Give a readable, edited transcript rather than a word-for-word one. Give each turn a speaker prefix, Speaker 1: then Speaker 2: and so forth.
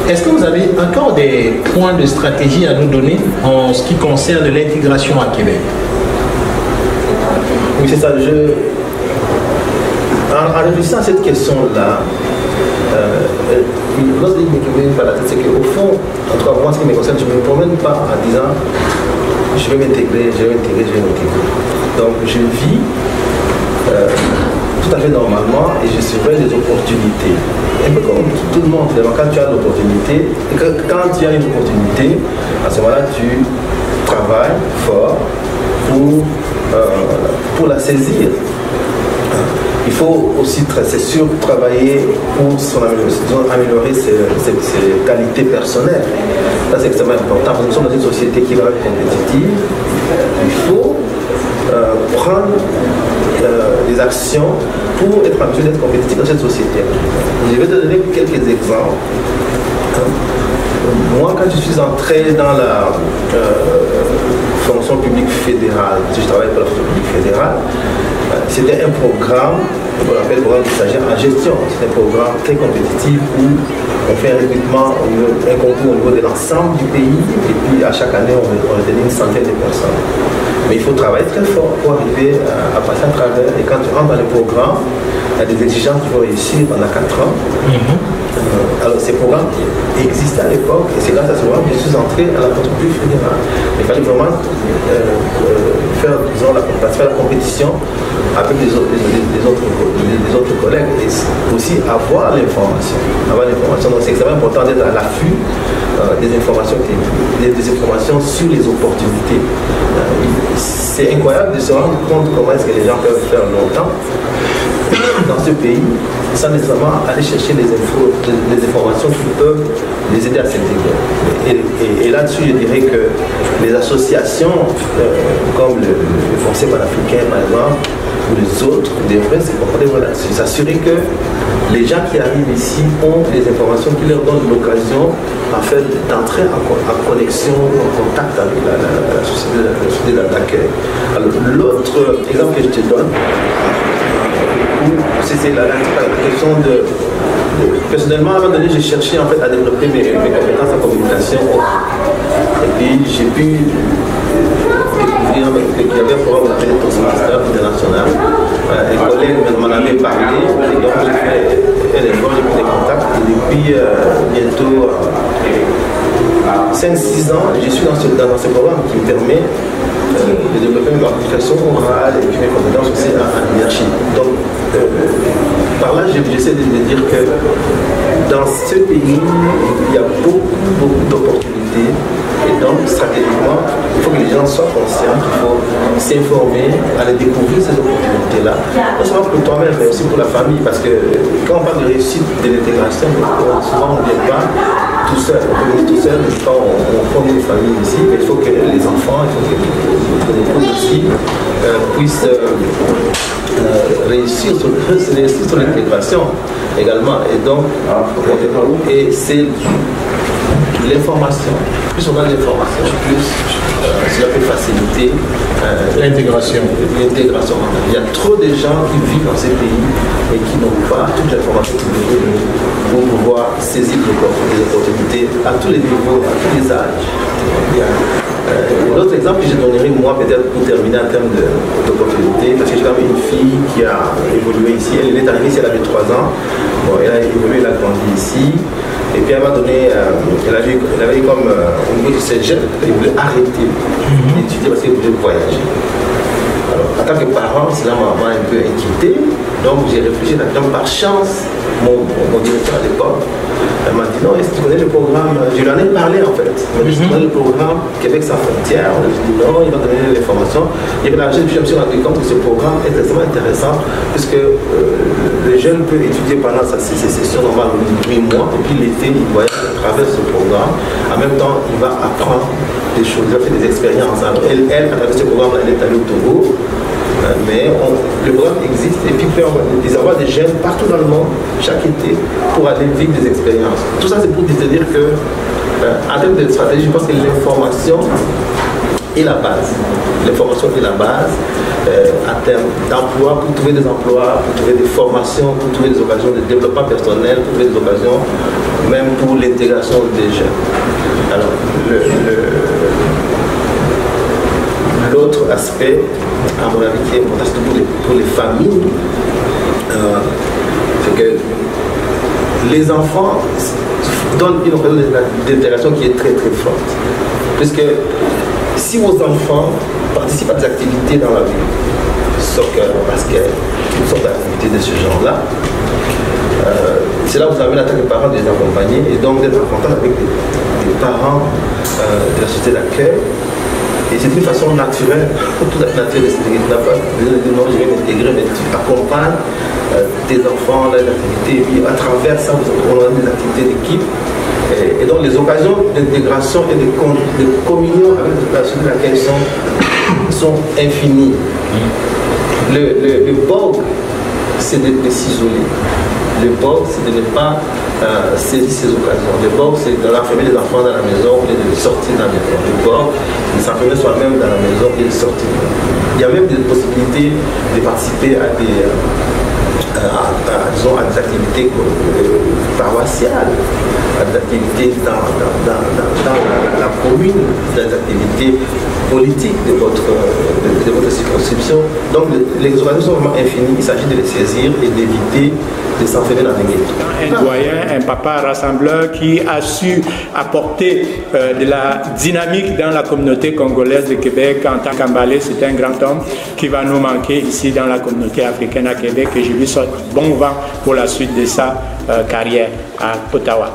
Speaker 1: Est-ce que vous avez encore des points de stratégie à nous donner en ce qui concerne l'intégration à Québec?
Speaker 2: Oui, c'est ça. En réfléchissant à cette question-là, une grosse idée qui me vient par la tête, c'est qu'au fond, en tout cas, moi, ce qui me concerne, je ne me promène pas en disant je vais m'intégrer, je vais m'intégrer. Donc, je vis tout à fait normalement et je surveille les opportunités. Un peu comme tout le monde, quand tu as l'opportunité, quand tu as une opportunité, à ce moment-là, tu travailles fort pour la saisir. Il faut aussi, c'est sûr, travailler pour améliorer ses qualités personnelles. Ça, c'est extrêmement important. Nous sommes dans une société qui va être compétitive. Il faut prendre des actions pour être en mesure d'être compétitif dans cette société. Je vais te donner quelques exemples. Moi, quand je suis entré dans la fonction publique fédérale, je travaille pour la fonction publique fédérale, c'était un programme qu'on appelle le programme de stagiaire en gestion. C'est un programme très compétitif où on fait un recrutement, un concours au niveau de l'ensemble du pays et puis à chaque année on retenait une centaine de personnes. Mais il faut travailler très fort pour arriver à passer à travers. Et quand tu rentres dans le programme, il y a des exigences qu'il faut réussir pendant 4 ans. Alors ces programmes existaient à l'époque et c'est grâce à ce programme que je suis entré à la fonction publique fédérale. Il fallait vraiment faire, disons, la compétition avec les autres collègues et aussi avoir l'information. Donc c'est extrêmement important d'être à l'affût des informations sur les opportunités. C'est incroyable de se rendre compte comment est-ce que les gens peuvent faire longtemps dans ce pays sans nécessairement aller chercher les informations qui peuvent les aider à s'intégrer. Et là-dessus, je dirais que les associations comme le Conseil panafricain, par exemple, ou les autres devraient se comporter là-dessus. S'assurer que les gens qui arrivent ici ont des informations qui leur donnent l'occasion en fait, d'entrer en connexion, en contact avec la société d'accueil. Alors, l'autre exemple que je te donne, c'est la question de... Personnellement, à un moment donné, j'ai cherché en fait, à développer mes compétences en communication. Et puis, j'ai pu découvrir qu'il y avait un programme qu'on appelait Toastmaster international. Les collègues m'en avaient parlé, et donc j'ai fait un effort, j'ai pris des contacts. Et depuis bientôt 5-6 ans, je suis dans ce programme qui me permet de développer ma communication orale et puis mes compétences aussi en leadership. Donc, par là, j'essaie de dire que dans ce pays, il y a beaucoup d'opportunités. Et donc, stratégiquement, il faut que les gens soient conscients qu'il faut s'informer, aller découvrir ces opportunités-là. Non seulement pour toi-même, mais aussi pour la famille. Parce que quand on parle de réussite de l'intégration, souvent on ne vient pas tout seul. On peut venir tout seul, mais quand on forme une famille ici, il faut que les enfants, il faut que les épouses aussi puissent réussir sur l'intégration également. Et donc, c'est l'information. Plus on a l'information, plus cela peut faciliter
Speaker 1: l'intégration.
Speaker 2: Il y a trop de gens qui vivent dans ces pays et qui n'ont pas toute l'information pour pouvoir saisir les opportunités à tous les niveaux, à tous les âges. L'autre exemple que je donnerai, moi, peut-être pour terminer en termes d'opportunités, parce que j'ai quand même une fille qui a évolué ici. Elle est arrivée ici, elle avait 3 ans. Bon, elle a évolué, elle a grandi ici. Et puis à un moment donné, elle avait comme au niveau du cégep, elle voulait arrêter d'étudier parce qu'elle voulait voyager. Alors, en tant que parent, cela m'a un peu inquiété. Donc j'ai réfléchi là-dedans. Par chance, mon directeur à l'époque m'a dit non, est-ce que tu connais le programme? Je lui en ai parlé en fait. Il m'a dit, tu connais le programme Québec sans frontières? Je lui ai dit non, il va donner l'information. Et puis je me suis rendu compte que ce programme est extrêmement intéressant puisque le jeune peut étudier pendant ses sessions normales de 8 mois et puis l'été il voyage à travers ce programme. En même temps, il va apprendre des choses, il va faire des expériences. Alors, elle, à travers ce programme, elle est allée au Togo. Mais le programme existe et puis on va avoir des jeunes partout dans le monde chaque été pour aller vivre des expériences. Tout ça c'est pour te dire que en termes de stratégie, je pense que l'information est la base. L'information est la base en termes d'emploi, pour trouver des emplois, pour trouver des formations, pour trouver des occasions de développement personnel, pour trouver des occasions même pour l'intégration des jeunes. Alors, l'autre aspect, à mon avis, qui est important pour les familles, c'est que les enfants donnent une occasion d'intégration qui est très très forte. Puisque si vos enfants participent à des activités dans la vie, soccer, basket, toutes sortes d'activités de ce genre-là, c'est là où vous amène en tant que parents de les accompagner et donc d'être en contact avec des parents de la société d'accueil. Et c'est une façon naturelle, tout à fait naturelle de s'intégrer. Tu n'as pas besoin de dire non, je vais m'intégrer, mais tu accompagnes tes enfants dans les activités. Et puis à travers ça, on a des activités d'équipe. Et donc les occasions d'intégration et de communion avec la société d'accueil sont infinies. Le bug, c'est de s'isoler. Le bug, c'est de ne pas saisir ces occasions. Le bug, c'est d'enfermer les enfants dans la maison et de sortir dans la maison. Le bug, c'est de s'enfermer soi-même dans la maison et de sortir. Il y a même des possibilités de participer à des activités paroissiales, à des activités dans la commune, des activités politiques de votre circonscription. Donc les occasions sont vraiment infinies. Il s'agit de les saisir et d'éviter de s'enfermer dans les ghettos.
Speaker 3: Un doyen, un papa rassembleur qui a su apporter de la dynamique dans la communauté congolaise de Québec en tant qu'Ambalé. C'est un grand homme qui va nous manquer ici dans la communauté africaine à Québec et je lui souhaite bon vent pour la suite de sa carrière à Ottawa.